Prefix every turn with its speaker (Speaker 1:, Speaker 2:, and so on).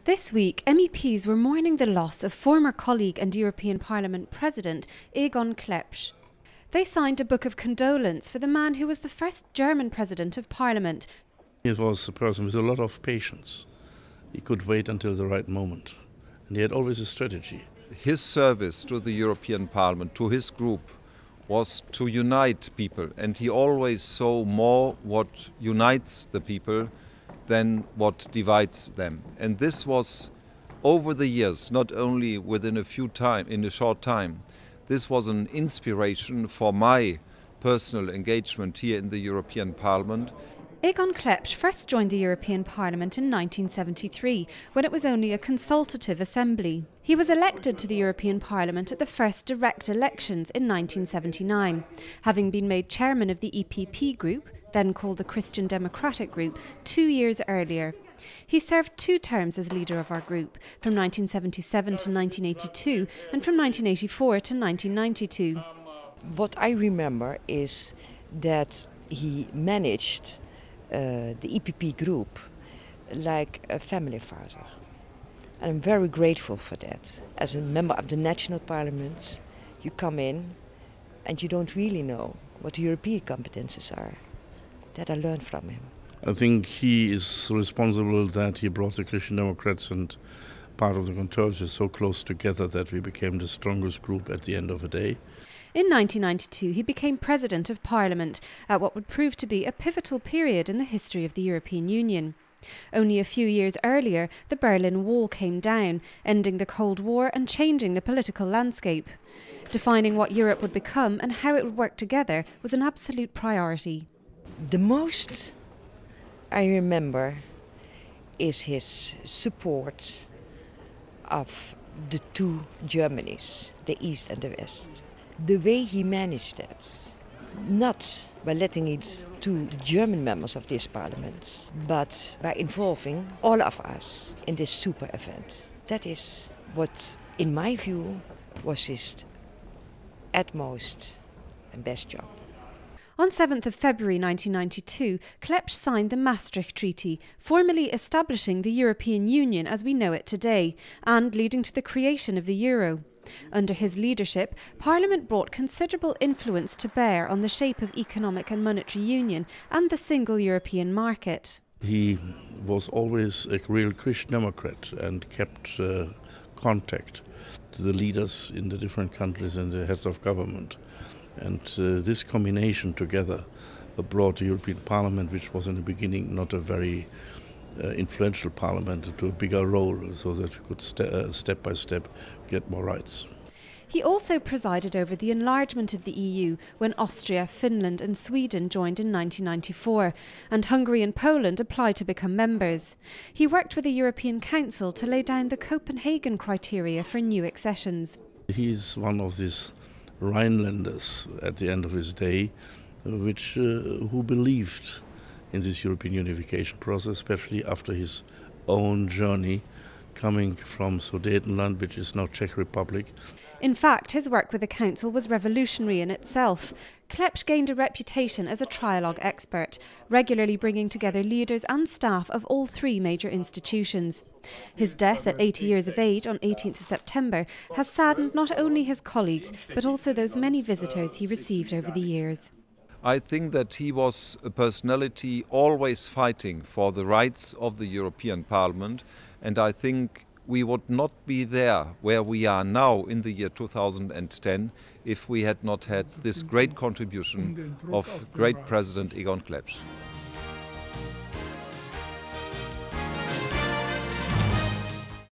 Speaker 1: This week, MEPs were mourning the loss of former colleague and European Parliament President Egon Klepsch. They signed a book of condolence for the man who was the first German President of Parliament.
Speaker 2: He was a person with a lot of patience. He could wait until the right moment. And he had always a strategy.
Speaker 3: His service to the European Parliament, to his group, was to unite people. And he always saw more what unites the people than what divides them. And this was over the years, not only within in a short time. This was an inspiration for my personal engagement here in the European Parliament.
Speaker 1: Egon Klepsch first joined the European Parliament in 1973, when it was only a consultative assembly. He was elected to the European Parliament at the first direct elections in 1979, having been made chairman of the EPP group, then called the Christian Democratic Group, 2 years earlier. He served 2 terms as leader of our group, from 1977 to 1982 and from 1984 to 1992.
Speaker 4: What I remember is that he managed the EPP group like a family father. And I'm very grateful for that. As a member of the national parliaments, you come in and you don't really know what the European competences are. That I learned from him.
Speaker 2: I think he is responsible that he brought the Christian Democrats and part of the Conservatives so close together that we became the strongest group at the end of the day.
Speaker 1: In 1992, he became President of Parliament at what would prove to be a pivotal period in the history of the European Union. Only a few years earlier, the Berlin Wall came down, ending the Cold War and changing the political landscape. Defining what Europe would become and how it would work together was an absolute priority.
Speaker 4: The most I remember is his support of the 2 Germanys, the East and the West. The way he managed that, not by letting it to the German members of this parliament, but by involving all of us in this super event. That is what, in my view, was his utmost and best job.
Speaker 1: On 7th of February 1992, Klepsch signed the Maastricht Treaty, formally establishing the European Union as we know it today, and leading to the creation of the euro. Under his leadership, Parliament brought considerable influence to bear on the shape of economic and monetary union and the single European market.
Speaker 2: He was always a real Christian Democrat and kept contact to the leaders in the different countries and the heads of government. And this combination together brought the European Parliament, which was in the beginning not a very influential parliament, to a bigger role so that we could step by step get more rights.
Speaker 1: He also presided over the enlargement of the EU when Austria, Finland and Sweden joined in 1994, and Hungary and Poland applied to become members. He worked with the European Council to lay down the Copenhagen criteria for new accessions.
Speaker 2: He's one of these Rhinelanders at the end of his day, who believed in this European unification process, especially after his own journey coming from Sudetenland, which is now Czech Republic.
Speaker 1: In fact, his work with the Council was revolutionary in itself. Klepsch gained a reputation as a trialogue expert, regularly bringing together leaders and staff of all 3 major institutions. His death at 80 years of age on 18th of September has saddened not only his colleagues, but also those many visitors he received over the years.
Speaker 3: I think that he was a personality always fighting for the rights of the European Parliament, and I think we would not be there where we are now in the year 2010 if we had not had this great contribution of great President Egon Klepsch.